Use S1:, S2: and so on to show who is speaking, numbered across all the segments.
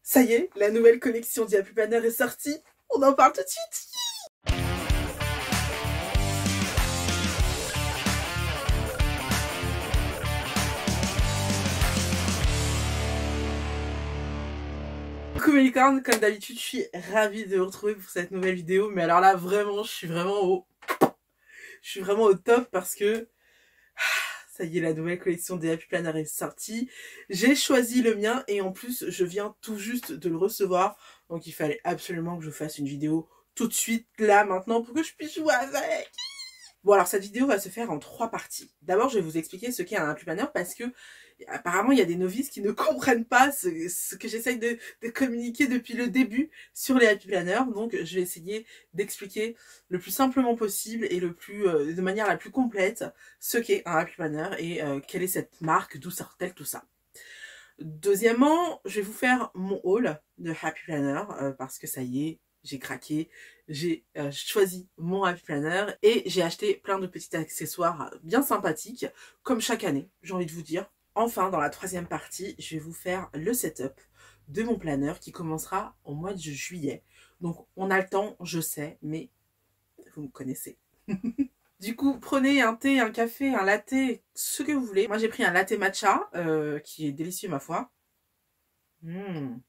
S1: Ça y est, la nouvelle collection d'Happy Planner est sortie. On en parle tout de suite. Coucou mes licornes, comme d'habitude, je suis ravie de vous retrouver pour cette nouvelle vidéo. Mais alors là, vraiment, je suis vraiment au top parce que ça y est, la nouvelle collection des Happy Planner est sortie. J'ai choisi le mien et en plus, je viens tout juste de le recevoir. Donc il fallait absolument que je fasse une vidéo tout de suite, là, maintenant, pour que je puisse jouer avec. Bon, alors cette vidéo va se faire en 3 parties. D'abord, je vais vous expliquer ce qu'est un Happy Planner parce que apparemment il y a des novices qui ne comprennent pas ce que j'essaye de communiquer depuis le début sur les Happy Planner. Donc je vais essayer d'expliquer le plus simplement possible et de manière la plus complète ce qu'est un Happy Planner et quelle est cette marque, d'où sort-elle, tout ça. Deuxièmement, je vais vous faire mon haul de Happy Planner parce que ça y est, j'ai craqué, j'ai choisi mon Happy Planner et j'ai acheté plein de petits accessoires bien sympathiques, comme chaque année, j'ai envie de vous dire. Enfin, dans la 3e partie, je vais vous faire le setup de mon planner qui commencera au mois de juillet. Donc, on a le temps, je sais, mais vous me connaissez. Du coup, prenez un thé, un café, un latte, ce que vous voulez. Moi, j'ai pris un latte matcha, qui est délicieux, ma foi. La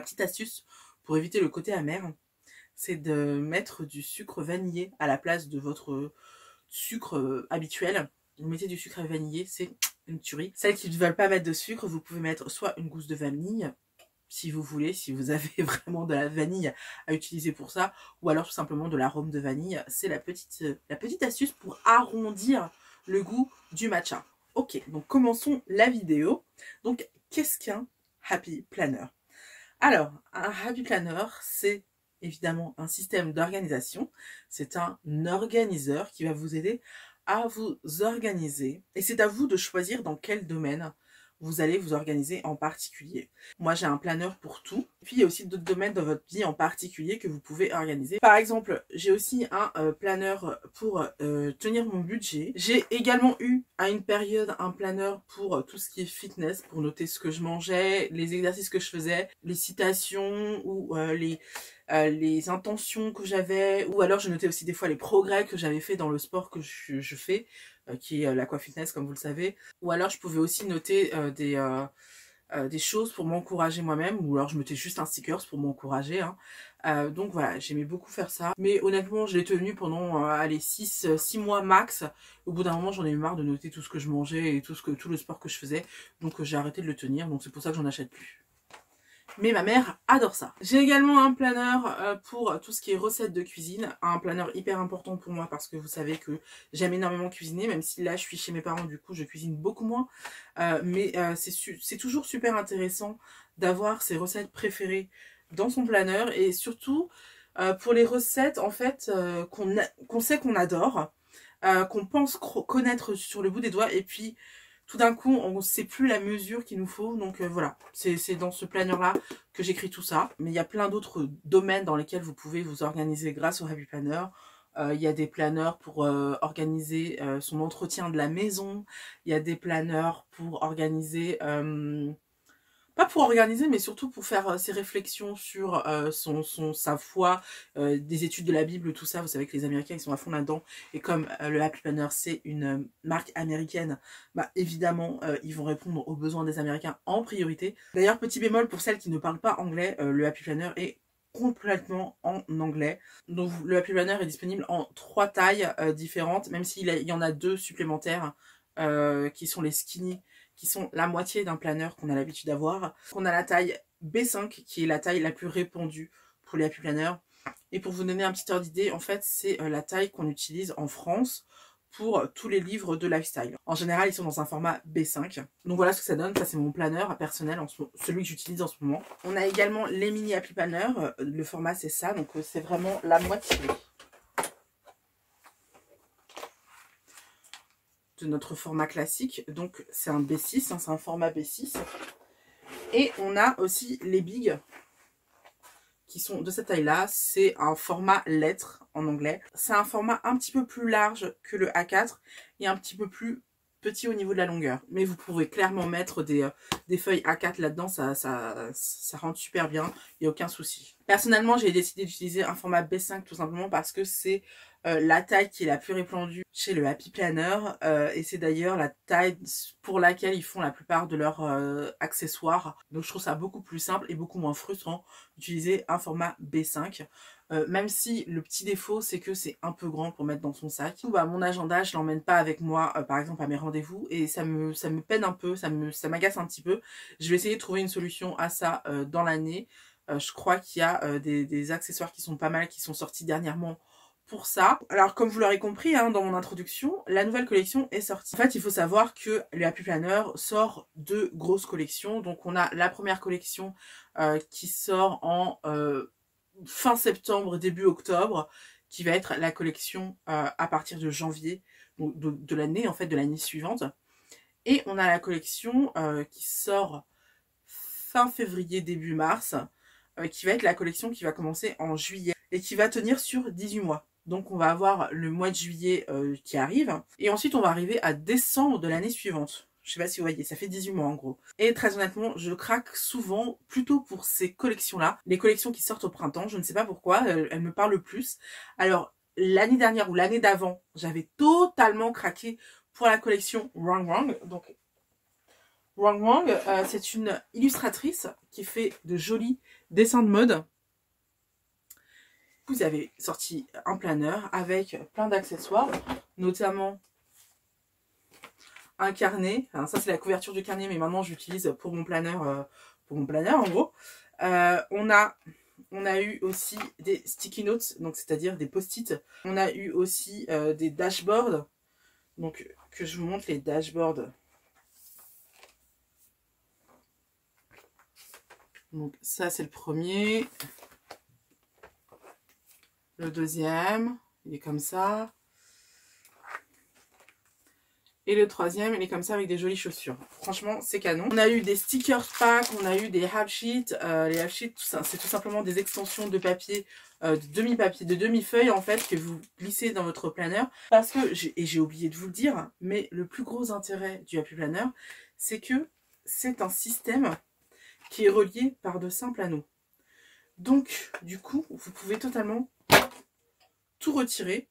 S1: petite astuce pour éviter le côté amer, c'est de mettre du sucre vanillé à la place de votre sucre habituel. Vous mettez du sucre vanillé, c'est une tuerie. Celles qui ne veulent pas mettre de sucre, vous pouvez mettre soit une gousse de vanille, si vous voulez, si vous avez vraiment de la vanille à utiliser pour ça, ou alors tout simplement de l'arôme de vanille. C'est la petite astuce pour arrondir le goût du matcha. Ok, donc commençons la vidéo. Donc, qu'est-ce qu'un Happy Planner ? Alors, un Happy Planner, c'est évidemment un système d'organisation. C'est un organiseur qui va vous aider à vous organiser. Et c'est à vous de choisir dans quel domaine vous allez vous organiser en particulier. Moi, j'ai un planeur pour tout. Puis, il y a aussi d'autres domaines dans votre vie en particulier que vous pouvez organiser. Par exemple, j'ai aussi un planeur pour tenir mon budget. J'ai également eu à une période un planeur pour tout ce qui est fitness, pour noter ce que je mangeais, les exercices que je faisais, les citations ou les intentions que j'avais, ou alors je notais aussi des fois les progrès que j'avais fait dans le sport que je fais, qui est l'aquafitness comme vous le savez. Ou alors je pouvais aussi noter des choses pour m'encourager moi-même, ou alors je mettais juste un stickers pour m'encourager. Donc voilà, j'aimais beaucoup faire ça. Mais honnêtement, je l'ai tenu pendant allez, 6 mois max. Au bout d'un moment, j'en ai eu marre de noter tout ce que je mangeais et tout le sport que je faisais. Donc j'ai arrêté de le tenir, donc c'est pour ça que j'en achète plus. Mais ma mère adore ça. J'ai également un planeur pour tout ce qui est recettes de cuisine. Un planeur hyper important pour moi parce que vous savez que j'aime énormément cuisiner. Même si là je suis chez mes parents, du coup je cuisine beaucoup moins. Mais c'est toujours super intéressant d'avoir ses recettes préférées dans son planeur. Et surtout pour les recettes en fait qu'on sait qu'on adore. Qu'on pense connaître sur le bout des doigts. Et puis tout d'un coup, on ne sait plus la mesure qu'il nous faut. Donc voilà, c'est dans ce planner-là que j'écris tout ça. Mais il y a plein d'autres domaines dans lesquels vous pouvez vous organiser grâce au Happy Planner. Il y a des planners pour organiser son entretien de la maison. Il y a des planners pour organiser... pas pour organiser, mais surtout pour faire ses réflexions sur sa foi, des études de la Bible, tout ça. Vous savez que les Américains, ils sont à fond là-dedans. Et comme le Happy Planner, c'est une marque américaine, bah évidemment, ils vont répondre aux besoins des Américains en priorité. D'ailleurs, petit bémol pour celles qui ne parlent pas anglais, le Happy Planner est complètement en anglais. Donc le Happy Planner est disponible en 3 tailles différentes, même s'il y en a 2 supplémentaires qui sont les skinny, qui sont la moitié d'un planeur qu'on a l'habitude d'avoir. On a la taille B5 qui est la taille la plus répandue pour les Happy Planner. Et pour vous donner un petit ordre d'idée, en fait c'est la taille qu'on utilise en France pour tous les livres de lifestyle. En général, ils sont dans un format B5. Donc voilà ce que ça donne. Ça, c'est mon planeur personnel, celui que j'utilise en ce moment. On a également les mini Happy Planner. Le format, c'est ça. Donc c'est vraiment la moitié de notre format classique. Donc c'est un B6, c'est un format B6. Et on a aussi les bigs qui sont de cette taille-là. C'est un format lettres en anglais. C'est un format un petit peu plus large que le A4 et un petit peu plus petit au niveau de la longueur. Mais vous pouvez clairement mettre des feuilles A4 là-dedans, ça rentre super bien, il n'y a aucun souci. Personnellement, j'ai décidé d'utiliser un format B5 tout simplement parce que c'est la taille qui est la plus répandue chez le Happy Planner et c'est d'ailleurs la taille pour laquelle ils font la plupart de leurs accessoires. Donc je trouve ça beaucoup plus simple et beaucoup moins frustrant d'utiliser un format B5. Même si le petit défaut c'est que c'est un peu grand pour mettre dans son sac. Bah, mon agenda je l'emmène pas avec moi par exemple à mes rendez-vous et ça me peine un peu, ça m'agace un petit peu. Je vais essayer de trouver une solution à ça dans l'année. Je crois qu'il y a des accessoires qui sont pas mal, qui sont sortis dernièrement pour ça. Alors comme vous l'aurez compris hein, dans mon introduction, la nouvelle collection est sortie. En fait il faut savoir que le Happy Planner sort de grosses collections. Donc on a la première collection qui sort en fin septembre, début octobre, qui va être la collection à partir de janvier, donc de l'année en fait, de l'année suivante. Et on a la collection qui sort fin février, début mars, qui va être la collection qui va commencer en juillet et qui va tenir sur 18 mois. Donc on va avoir le mois de juillet qui arrive et ensuite on va arriver à décembre de l'année suivante. Je sais pas si vous voyez, ça fait 18 mois en gros. Et très honnêtement, je craque souvent plutôt pour ces collections-là. Les collections qui sortent au printemps, je ne sais pas pourquoi, elles me parlent plus. Alors l'année dernière ou l'année d'avant, j'avais totalement craqué pour la collection Wrong Wrong. Donc Wrong Wrong, c'est une illustratrice qui fait de jolis dessins de mode. Vous avez sorti un planeur avec plein d'accessoires, notamment un carnet. Alors ça c'est la couverture du carnet, mais maintenant j'utilise pour mon planeur en gros. On a eu aussi des sticky notes, donc c'est-à-dire des post-it. On a eu aussi des dashboards, donc que je vous montre les dashboards. Donc ça c'est le premier. Le deuxième, il est comme ça. Et le troisième, il est comme ça avec des jolies chaussures. Franchement, c'est canon. On a eu des stickers packs, on a eu des half sheets. Les half sheets, c'est tout simplement des extensions de papier, de demi-papier, de demi-feuilles en fait, que vous glissez dans votre planeur. Parce que, et j'ai oublié de vous le dire, mais le plus gros intérêt du Happy Planner, c'est que c'est un système qui est relié par de simples anneaux. Donc, du coup, vous pouvez totalement tout retirer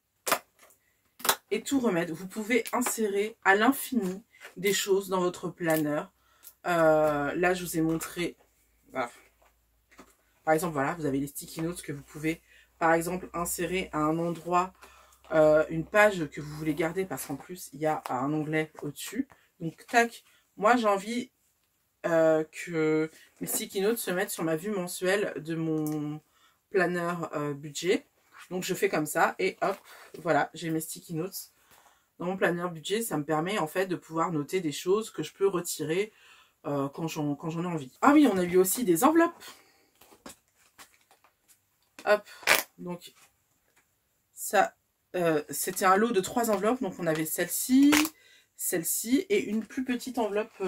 S1: et tout remettre. Vous pouvez insérer à l'infini des choses dans votre planeur. Là, je vous ai montré. Voilà. Par exemple, voilà, vous avez les sticky notes que vous pouvez, par exemple, insérer à un endroit une page que vous voulez garder parce qu'en plus, il y a un onglet au-dessus. Donc, tac, moi, j'ai envie que mes sticky notes se mettent sur ma vue mensuelle de mon planeur budget. Donc je fais comme ça et hop, voilà, j'ai mes sticky notes dans mon planeur budget. Ça me permet en fait de pouvoir noter des choses que je peux retirer quand j'en ai envie. Ah oui, on a eu aussi des enveloppes. Hop, donc ça, c'était un lot de 3 enveloppes. Donc on avait celle-ci, celle-ci et une plus petite enveloppe.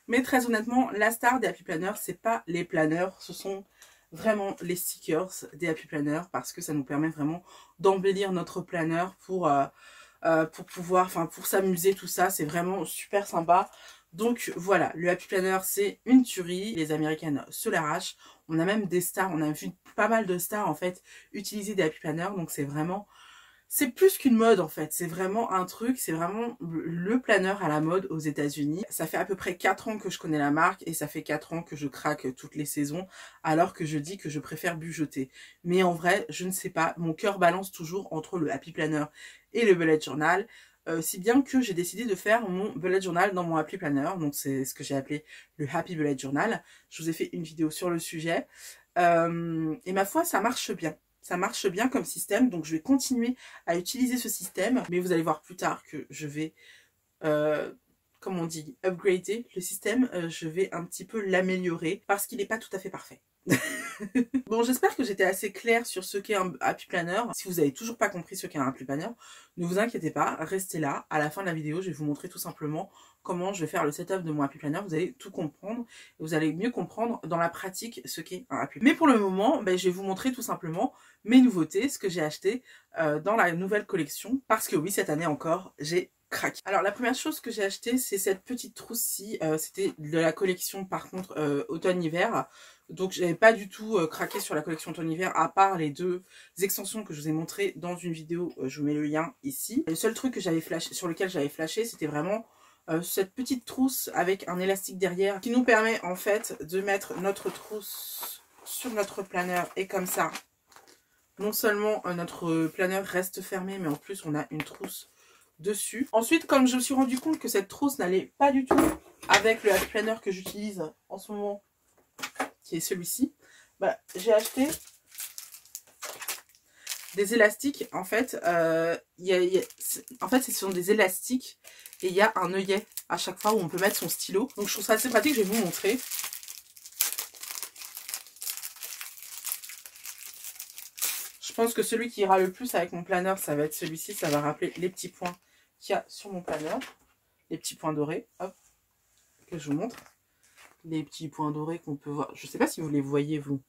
S1: Mais très honnêtement, la star des Happy Planner, c'est pas les planeurs, ce sont vraiment les stickers des Happy Planner parce que ça nous permet vraiment d'embellir notre planeur pour pouvoir, enfin pour s'amuser, tout ça, c'est vraiment super sympa. Donc voilà, le Happy Planner c'est une tuerie, les Américaines se l'arrachent. On a même des stars, on a vu pas mal de stars en fait utiliser des Happy Planner, donc c'est vraiment... C'est plus qu'une mode en fait, c'est vraiment un truc, c'est vraiment le planeur à la mode aux États-Unis. Ça fait à peu près 4 ans que je connais la marque et ça fait 4 ans que je craque toutes les saisons alors que je dis que je préfère bujoter. Mais en vrai, je ne sais pas, mon cœur balance toujours entre le Happy Planner et le Bullet Journal. Si bien que j'ai décidé de faire mon Bullet Journal dans mon Happy Planner, donc c'est ce que j'ai appelé le Happy Bullet Journal. Je vous ai fait une vidéo sur le sujet et ma foi, ça marche bien. Ça marche bien comme système, donc je vais continuer à utiliser ce système. Mais vous allez voir plus tard que je vais, comme on dit, upgrader le système. Je vais un petit peu l'améliorer parce qu'il n'est pas tout à fait parfait. Bon, j'espère que j'étais assez claire sur ce qu'est un Happy Planner. Si vous n'avez toujours pas compris ce qu'est un Happy Planner, ne vous inquiétez pas, restez là. À la fin de la vidéo, je vais vous montrer tout simplement comment je vais faire le setup de mon Happy Planner. Vous allez tout comprendre. Vous allez mieux comprendre dans la pratique ce qu'est un Happy Planner. Mais pour le moment, je vais vous montrer tout simplement mes nouveautés, ce que j'ai acheté dans la nouvelle collection. Parce que oui, cette année encore, j'ai craqué. Alors la première chose que j'ai acheté, c'est cette petite trousse-ci. C'était de la collection par contre automne-hiver. Donc j'avais pas du tout craqué sur la collection automne-hiver, à part les deux extensions que je vous ai montrées dans une vidéo. Je vous mets le lien ici. Le seul truc que j'avais flashé, sur lequel j'avais flashé, c'était vraiment cette petite trousse avec un élastique derrière qui nous permet en fait de mettre notre trousse sur notre planeur, et comme ça, non seulement notre planeur reste fermé, mais en plus on a une trousse dessus. Ensuite, comme je me suis rendu compte que cette trousse n'allait pas du tout avec le happy planner que j'utilise en ce moment, qui est celui-ci, bah, j'ai acheté des élastiques. En fait, en fait, ce sont des élastiques et il y a un œillet à chaque fois où on peut mettre son stylo. Donc je trouve ça assez pratique, je vais vous montrer. Je pense que celui qui ira le plus avec mon planeur, ça va être celui-ci. Ça va rappeler les petits points qu'il y a sur mon planeur. Les petits points dorés. Hop, que je vous montre. Les petits points dorés qu'on peut voir. Je ne sais pas si vous les voyez, vous.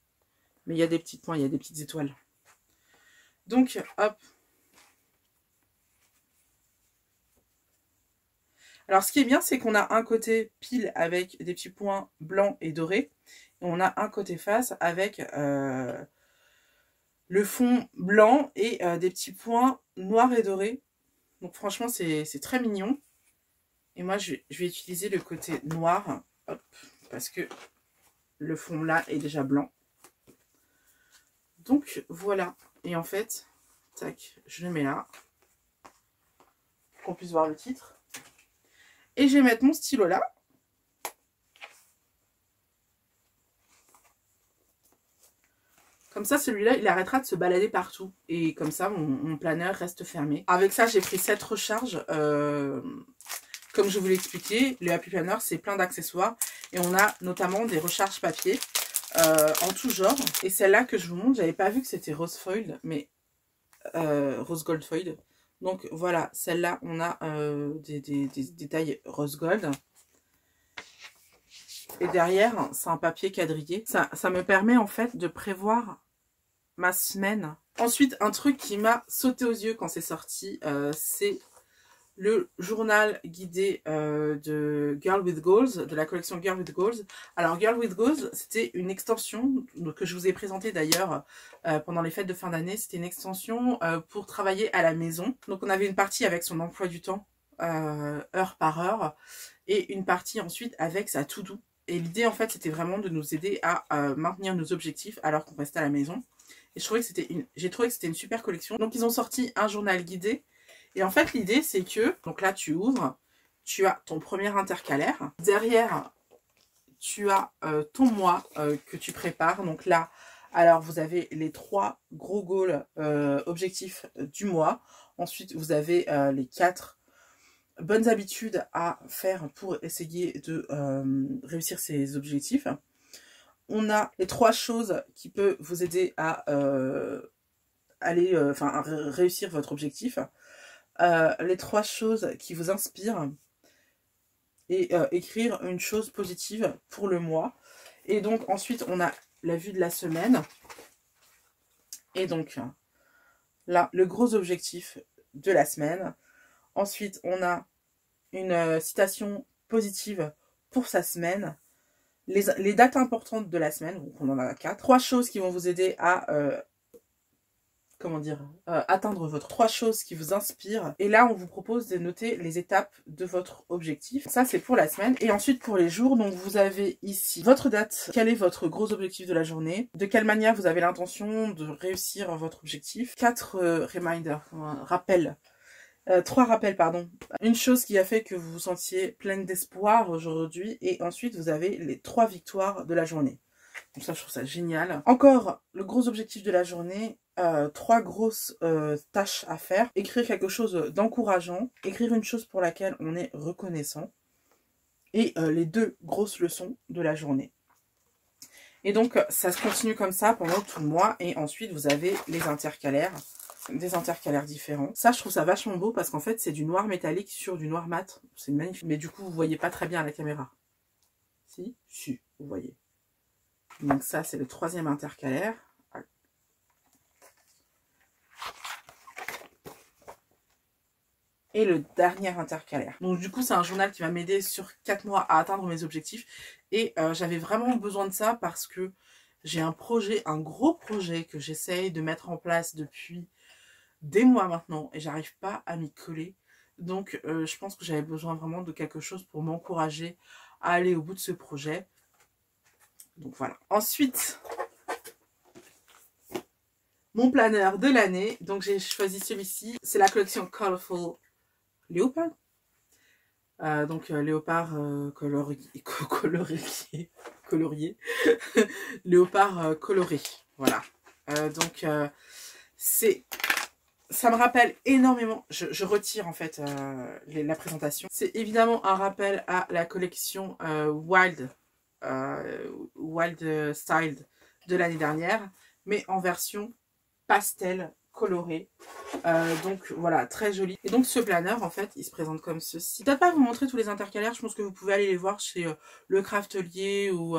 S1: Mais il y a des petits points, il y a des petites étoiles. Donc, hop. Alors, ce qui est bien, c'est qu'on a un côté pile avec des petits points blancs et dorés. Et on a un côté face avec le fond blanc et des petits points noirs et dorés. Donc, franchement, c'est très mignon. Et moi, je vais utiliser le côté noir. Hop, parce que le fond là est déjà blanc. Donc, voilà. Et en fait, tac, je le mets là. Pour qu'on puisse voir le titre. Et je vais mettre mon stylo là. Comme ça, celui-là, il arrêtera de se balader partout. Et comme ça, mon planeur reste fermé. Avec ça, j'ai pris 7 recharges. Comme je vous l'ai expliqué, le Happy Planner, c'est plein d'accessoires. Et on a notamment des recharges papier en tout genre. Et celle-là que je vous montre, j'avais pas vu que c'était rose foil, mais rose gold foil. Donc voilà, celle-là, on a des détails rose gold. Et derrière, c'est un papier quadrillé. Ça me permet en fait de prévoir ma semaine. Ensuite, un truc qui m'a sauté aux yeux quand c'est sorti, c'est le journal guidé de Girl with Goals, de la collection Girl with Goals. Alors, Girl with Goals, c'était une extension que je vous ai présentée d'ailleurs pendant les fêtes de fin d'année. C'était une extension pour travailler à la maison. Donc, on avait une partie avec son emploi du temps, heure par heure, et une partie ensuite avec sa to-do. Et l'idée, en fait, c'était vraiment de nous aider à maintenir nos objectifs alors qu'on restait à la maison. Et j'ai trouvé que c'était une super collection. Donc, ils ont sorti un journal guidé. Et en fait, l'idée, c'est que, donc là, tu ouvres, tu as ton premier intercalaire. Derrière, tu as ton mois que tu prépares. Donc là, alors, vous avez les 3 gros goals objectifs du mois. Ensuite, vous avez les 4 bonnes habitudes à faire pour essayer de réussir ces objectifs. On a les 3 choses qui peuvent vous aider à réussir votre objectif. Les 3 choses qui vous inspirent et écrire une chose positive pour le mois. Et donc ensuite on a la vue de la semaine. Et donc là, le gros objectif de la semaine. Ensuite, on a une citation positive pour sa semaine. Les dates importantes de la semaine, donc on en a 4. 3 choses qui vont vous aider à atteindre votre 3 choses qui vous inspirent. Et là, on vous propose de noter les étapes de votre objectif. Ça, c'est pour la semaine. Et ensuite, pour les jours, donc vous avez ici votre date. Quel est votre gros objectif de la journée? De quelle manière vous avez l'intention de réussir votre objectif? 4 reminders, rappels. 3 rappels, pardon. Une chose qui a fait que vous vous sentiez pleine d'espoir aujourd'hui. Et ensuite, vous avez les 3 victoires de la journée. Donc ça, je trouve ça génial. Encore, le gros objectif de la journée, 3 grosses tâches à faire. Écrire quelque chose d'encourageant, écrire une chose pour laquelle on est reconnaissant, et les 2 grosses leçons de la journée. Et donc, ça se continue comme ça pendant tout le mois, et ensuite, vous avez les intercalaires, des intercalaires différents. Ça, je trouve ça vachement beau, parce qu'en fait, c'est du noir métallique sur du noir mat. C'est magnifique, mais du coup, vous voyez pas très bien à la caméra. Si, vous voyez. Donc ça, c'est le 3e intercalaire. et le dernier intercalaire. Donc du coup, c'est un journal qui va m'aider sur 4 mois à atteindre mes objectifs. Et j'avais vraiment besoin de ça parce que j'ai un projet, un gros projet que j'essaye de mettre en place depuis des mois maintenant et j'arrive pas à m'y coller. Donc je pense que j'avais besoin vraiment de quelque chose pour m'encourager à aller au bout de ce projet. Donc voilà. Ensuite, mon planeur de l'année. Donc j'ai choisi celui-ci. C'est la collection Colorful Léopard. Léopard colorié. Léopard coloré. Voilà. Ça me rappelle énormément, je retire en fait la présentation. C'est évidemment un rappel à la collection Wild Styled de l'année dernière, mais en version pastel coloré. Donc voilà, très joli. Et donc ce planeur en fait, il se présente comme ceci. Peut-être pas vous montrer tous les intercalaires, je pense que vous pouvez aller les voir chez le Craftelier ou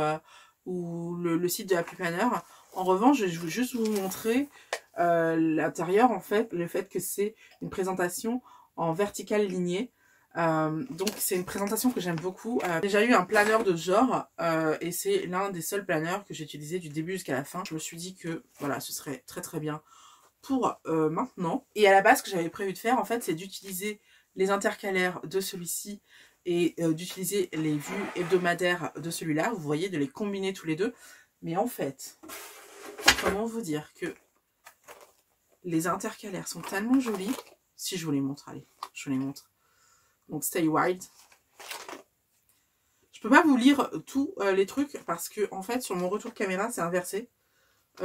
S1: le site de Happy Planner. En revanche, je vais juste vous montrer l'intérieur en fait, le fait que c'est une présentation en verticale lignée. Donc c'est une présentation que j'aime beaucoup. J'ai déjà eu un planeur de ce genre et c'est l'un des seuls planeurs que j'ai utilisé du début jusqu'à la fin. Je me suis dit que voilà, ce serait très très bien pour maintenant. Et à la base, ce que j'avais prévu de faire en fait, c'est d'utiliser les intercalaires de celui-ci et d'utiliser les vues hebdomadaires de celui-là. Vous voyez, de les combiner tous les deux. Mais en fait, comment vous dire que les intercalaires sont tellement jolis. Si je vous les montre, allez, je vous les montre. Donc Stay Wild. Je peux pas vous lire tous les trucs parce que en fait sur mon retour caméra c'est inversé.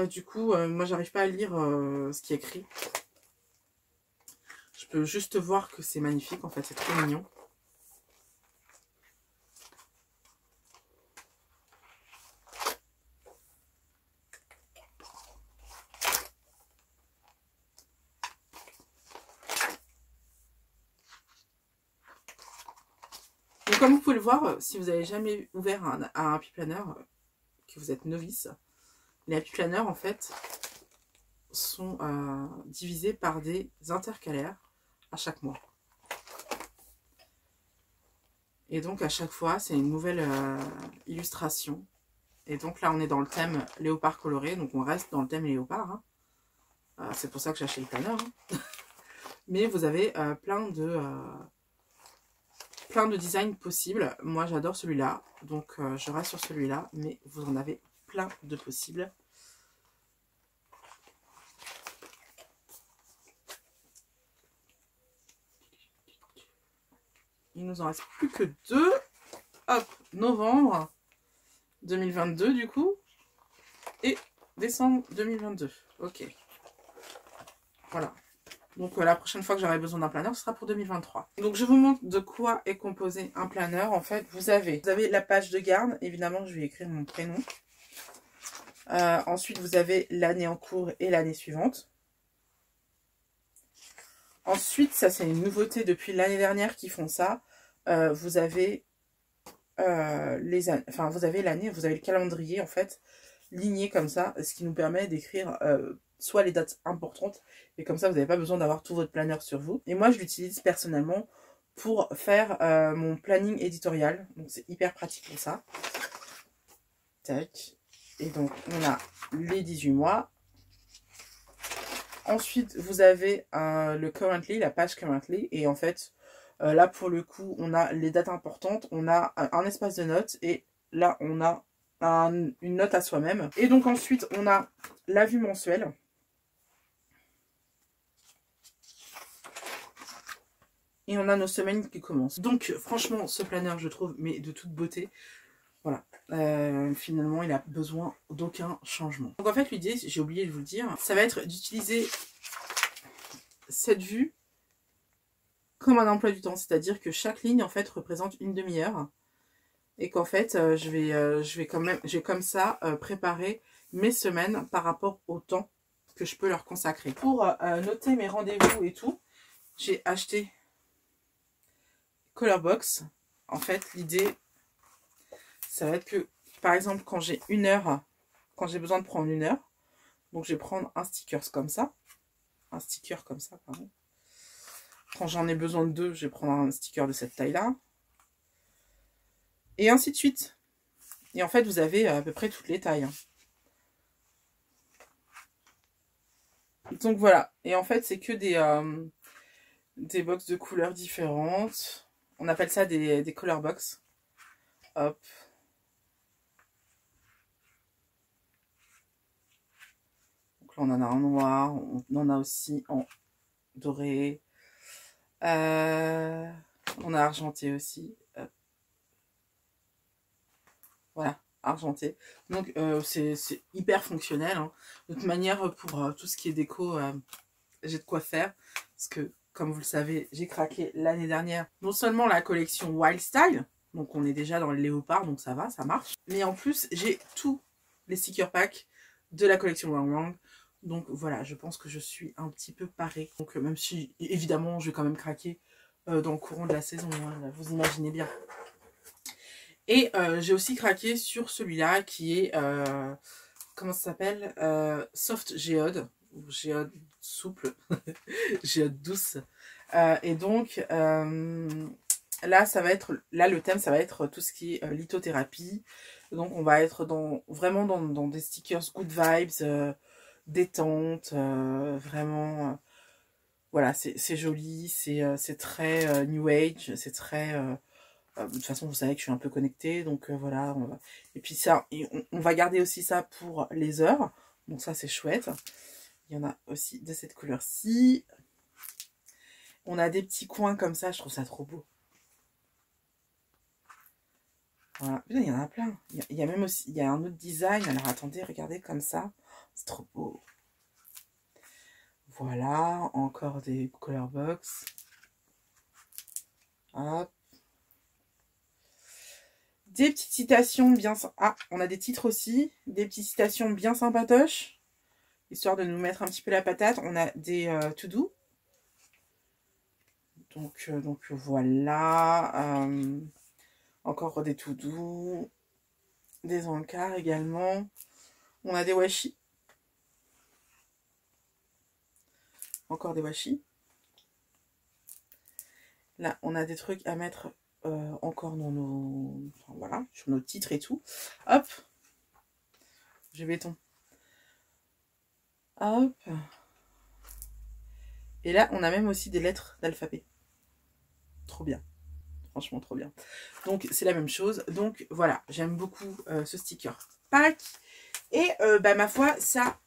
S1: Du coup moi j'arrive pas à lire ce qui est écrit. Je peux juste voir que c'est magnifique en fait, c'est trop mignon. Donc comme vous pouvez le voir, si vous n'avez jamais ouvert un Happy Planner, que vous êtes novice, les Happy Planner en fait sont divisés par des intercalaires à chaque mois. Et donc à chaque fois c'est une nouvelle illustration. Et donc là on est dans le thème léopard coloré, donc on reste dans le thème léopard. Hein. C'est pour ça que j'ai acheté le planeur. Hein. Mais vous avez plein de designs possibles. Moi j'adore celui-là, donc je reste sur celui-là, mais vous en avez plein de possibles. Il nous en reste plus que 2. Hop, novembre 2022 du coup. Et décembre 2022. Ok. Voilà. Donc la prochaine fois que j'aurai besoin d'un planeur, ce sera pour 2023. Donc je vous montre de quoi est composé un planeur. En fait, vous avez la page de garde. Évidemment, je vais écrire mon prénom. Ensuite, vous avez l'année en cours et l'année suivante. Ensuite, ça c'est une nouveauté depuis l'année dernière qui font ça. Vous avez vous avez l'année, vous avez le calendrier en fait ligné comme ça, ce qui nous permet d'écrire soit les dates importantes, et comme ça vous n'avez pas besoin d'avoir tout votre planeur sur vous. Et moi je l'utilise personnellement pour faire mon planning éditorial, donc c'est hyper pratique pour ça. Tac. Et donc on a les 18 mois. Ensuite vous avez le currently, la page currently, et en fait là pour le coup on a les dates importantes, on a un espace de notes, et là on a une note à soi-même. Et donc ensuite on a la vue mensuelle. Et on a nos semaines qui commencent. Donc franchement ce planeur je trouve mais de toute beauté. Voilà. Finalement il a besoin d'aucun changement. Donc en fait l'idée, j'ai oublié de vous le dire, ça va être d'utiliser cette vue comme un emploi du temps. C'est-à-dire que chaque ligne en fait représente une demi-heure. Et qu'en fait je vais comme ça préparer mes semaines par rapport au temps que je peux leur consacrer. Pour noter mes rendez-vous et tout, j'ai acheté Colorbox. En fait l'idée ça va être que par exemple quand j'ai quand j'ai besoin de prendre une heure, donc je vais prendre un sticker comme ça, pardon. Quand j'en ai besoin de 2, je vais prendre un sticker de cette taille-là. Et ainsi de suite. Et en fait, vous avez à peu près toutes les tailles. Donc voilà. Et en fait, c'est que des box de couleurs différentes. On appelle ça des color box. Hop. Donc là, on en a en noir. On en a aussi en doré. On a argenté aussi. Hop. Voilà, argenté. Donc c'est hyper fonctionnel. Hein. De toute manière, pour tout ce qui est déco, j'ai de quoi faire. Parce que, comme vous le savez, j'ai craqué l'année dernière. Non seulement la collection Wild Style. Donc on est déjà dans le léopard, donc ça va, ça marche. Mais en plus, j'ai tous les sticker packs de la collection Wang Wang. Donc voilà, je pense que je suis un petit peu parée. Donc même si, évidemment, je vais quand même craquer dans le courant de la saison. Hein, vous imaginez bien. Et j'ai aussi craqué sur celui-là qui est, comment ça s'appelle, Soft Géode, ou géode souple, géode douce. Et donc, là, ça va être, là, le thème, ça va être tout ce qui est lithothérapie. Donc, on va être vraiment dans des stickers good vibes, détente, vraiment, voilà, c'est joli, c'est très new age, c'est très... de toute façon, vous savez que je suis un peu connectée, donc voilà. Et puis ça, on va garder aussi ça pour les heures. Donc ça, c'est chouette. Il y en a aussi de cette couleur-ci. On a des petits coins comme ça, je trouve ça trop beau. Voilà. Putain, il y en a plein. Il y a même aussi, il y a un autre design. Alors attendez, regardez comme ça. C'est trop beau. Voilà, encore des color box. Hop. Des petites citations bien... Ah, on a des titres aussi. Des petites citations bien sympatoches. Histoire de nous mettre un petit peu la patate. On a des to-do. Donc voilà. Encore des to-do. Des encarts également. On a des washi. Encore des washi. Là, on a des trucs à mettre encore dans nos... Enfin, voilà, sur nos titres et tout. Hop. J'ai béton. Hop. Et là, on a même aussi des lettres d'alphabet. Trop bien. Franchement, trop bien. Donc, c'est la même chose. Donc, voilà, j'aime beaucoup ce sticker pack. Et, ma foi, ça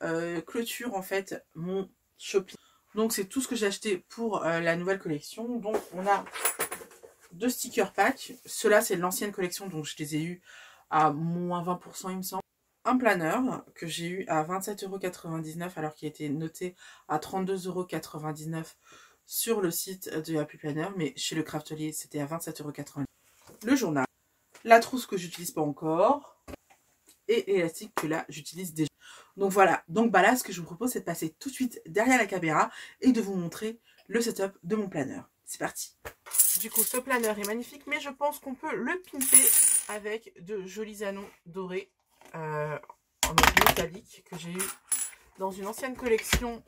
S1: clôture, en fait, mon shopping. Donc, c'est tout ce que j'ai acheté pour la nouvelle collection. Donc, on a 2 sticker packs. Ceux-là, c'est l'ancienne collection, donc je les ai eus à moins 20%, il me semble. Un planeur que j'ai eu à 27,99 € alors qu'il a été noté à 32,99 € sur le site de Happy Planner, mais chez le Craftelier c'était à 27,99 €. Le journal, la trousse que j'utilise pas encore et l'élastique que là j'utilise déjà. Donc voilà, donc là ce que je vous propose c'est de passer tout de suite derrière la caméra et de vous montrer le setup de mon planeur. C'est parti. Du coup ce planeur est magnifique, mais je pense qu'on peut le pimper avec de jolis anneaux dorés en mode métallique que j'ai eu dans une ancienne collection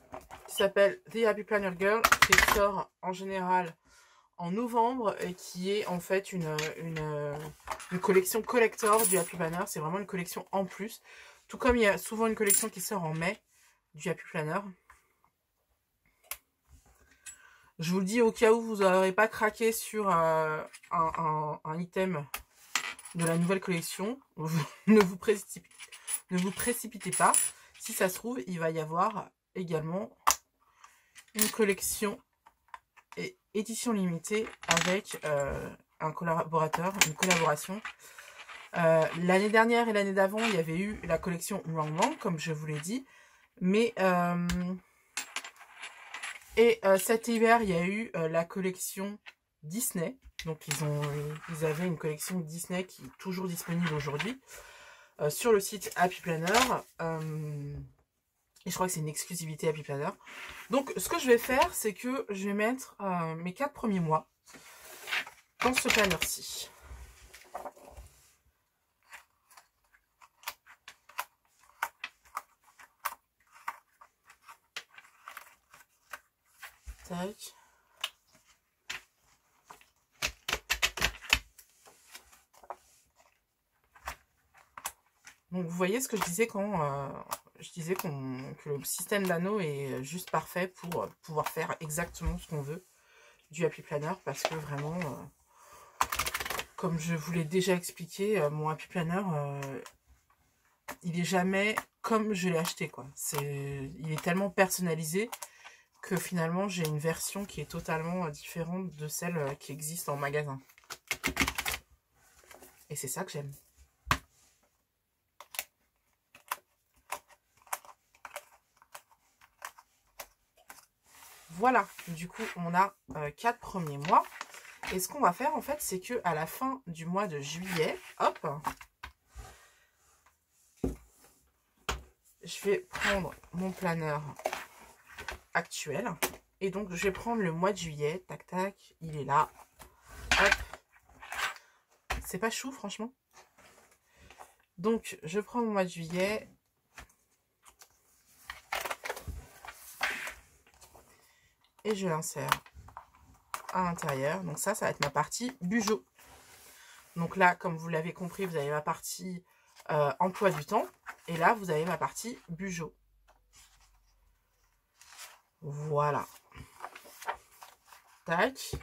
S1: qui s'appelle The Happy Planner Girl, qui sort en général en novembre et qui est en fait une collection collector du Happy Planner. C'est vraiment une collection en plus. Tout comme il y a souvent une collection qui sort en mai du Happy Planner. Je vous le dis au cas où vous n'aurez pas craqué sur un item de la nouvelle collection. Ne vous précipitez pas. Si ça se trouve, il va y avoir également une collection et édition limitée avec un collaborateur, une collaboration. L'année dernière et l'année d'avant, il y avait eu la collection Wang Wang, comme je vous l'ai dit. Mais cet hiver, il y a eu la collection Disney. Donc ils avaient une collection Disney qui est toujours disponible aujourd'hui sur le site Happy Planner. Et je crois que c'est une exclusivité Happy Planner. Donc ce que je vais faire, c'est que je vais mettre mes 4 premiers mois dans ce planner-ci. Tac. Donc vous voyez ce que je disais quand que le système d'anneaux est juste parfait pour pouvoir faire exactement ce qu'on veut du Happy Planner, parce que vraiment, comme je vous l'ai déjà expliqué, mon Happy Planner, il est jamais comme je l'ai acheté, quoi. Il est tellement personnalisé que finalement j'ai une version qui est totalement différente de celle qui existe en magasin. Et c'est ça que j'aime. Voilà, du coup, on a 4 premiers mois. Et ce qu'on va faire, en fait, c'est que à la fin du mois de juillet, hop, je vais prendre mon planeur actuel. Et donc, je vais prendre le mois de juillet. Tac, tac, il est là. Hop. C'est pas chou, franchement. Donc, je prends mon mois de juillet. Et je l'insère à l'intérieur. Donc ça va être ma partie Bugeot. Donc là, comme vous l'avez compris, vous avez ma partie emploi du temps. Et là, vous avez ma partie Bugeot. Voilà. Tac.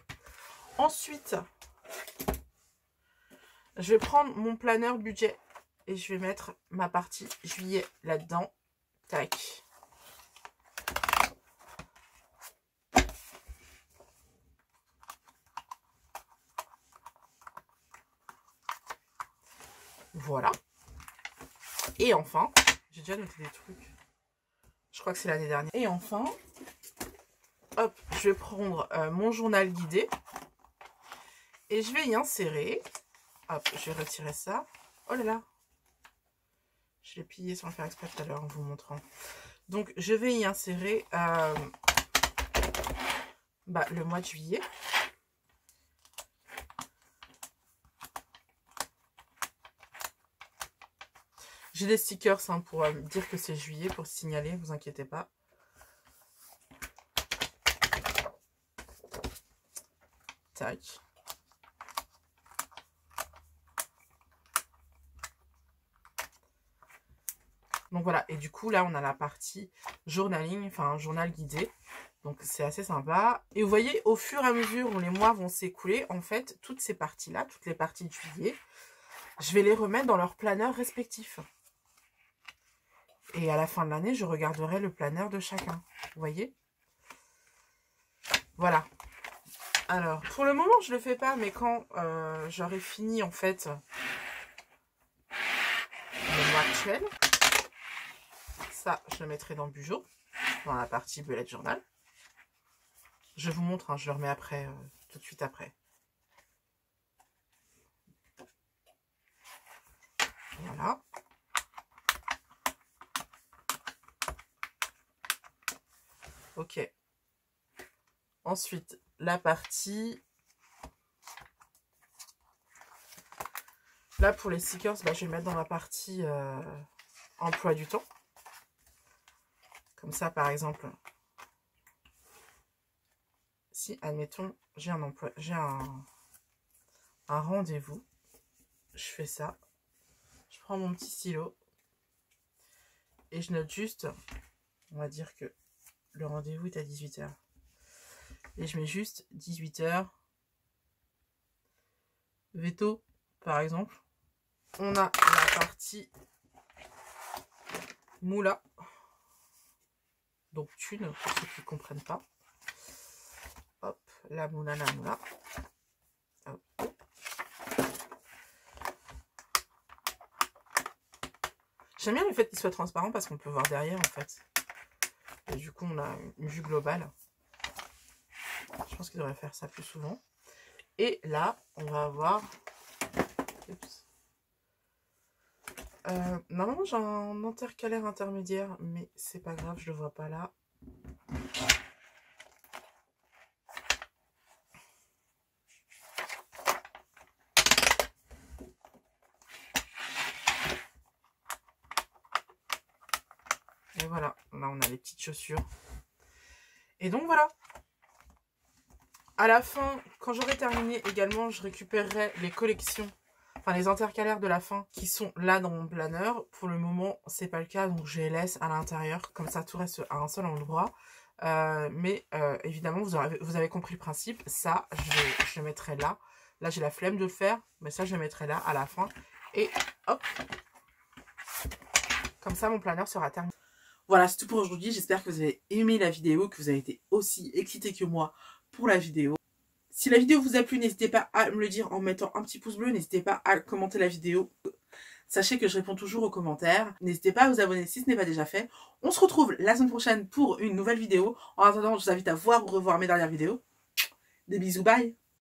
S1: Ensuite, je vais prendre mon planeur budget et je vais mettre ma partie juillet là-dedans. Tac. Voilà. Et enfin, j'ai déjà noté des trucs. Je crois que c'est l'année dernière. Et enfin, hop, je vais prendre mon journal guidé. Et je vais y insérer. Hop, je vais retirer ça. Oh là là. Je l'ai plié sans le faire exprès tout à l'heure en vous montrant. Donc, je vais y insérer le mois de juillet. J'ai des stickers hein, pour dire que c'est juillet, pour signaler, ne vous inquiétez pas. Tac. Donc voilà, et du coup là on a la partie journaling, enfin journal guidé. Donc c'est assez sympa. Et vous voyez, au fur et à mesure où les mois vont s'écouler, en fait, toutes ces parties-là, toutes les parties de juillet, je vais les remettre dans leur planeur respectif. Et à la fin de l'année, je regarderai le planeur de chacun. Vous voyez? Voilà. Alors, pour le moment, je ne le fais pas, mais quand j'aurai fini, en fait, le mois actuel, ça, je le mettrai dans Bugeot, dans la partie bullet journal. Je vous montre, hein, je le remets après, tout de suite après. Voilà. Ok. Ensuite, la partie... Là, pour les stickers, je vais le mettre dans la partie emploi du temps. Comme ça, par exemple, si, admettons, j'ai un emploi, j'ai un rendez-vous, je fais ça. Je prends mon petit stylo et je note juste, on va dire que le rendez-vous est à 18 h. Et je mets juste 18 h. Veto, par exemple. On a la partie moula. Donc thune, pour ceux qui ne comprennent pas. Hop, la moula, la moula. Hop. J'aime bien le fait qu'il soit transparent parce qu'on peut voir derrière en fait. Et du coup, on a une vue globale. Je pense qu'il devrait faire ça plus souvent. Et là, on va avoir... Oups. Normalement, j'ai un intercalaire intermédiaire, mais c'est pas grave, je le vois pas là. Et voilà, là on a les petites chaussures. Et donc voilà. À la fin, quand j'aurai terminé également, je récupérerai les collections. enfin les intercalaires de la fin qui sont là dans mon planeur. Pour le moment, c'est pas le cas, donc je les laisse à l'intérieur, comme ça tout reste à un seul endroit. Évidemment, vous avez compris le principe. Ça, je le mettrai là. Là, j'ai la flemme de le faire, mais ça, je le mettrai là à la fin. Et hop, comme ça, mon planeur sera terminé. Voilà, c'est tout pour aujourd'hui. J'espère que vous avez aimé la vidéo, que vous avez été aussi excités que moi pour la vidéo. Si la vidéo vous a plu, n'hésitez pas à me le dire en mettant un petit pouce bleu. N'hésitez pas à commenter la vidéo. Sachez que je réponds toujours aux commentaires. N'hésitez pas à vous abonner si ce n'est pas déjà fait. On se retrouve la semaine prochaine pour une nouvelle vidéo. En attendant, je vous invite à voir ou revoir mes dernières vidéos. Des bisous, bye!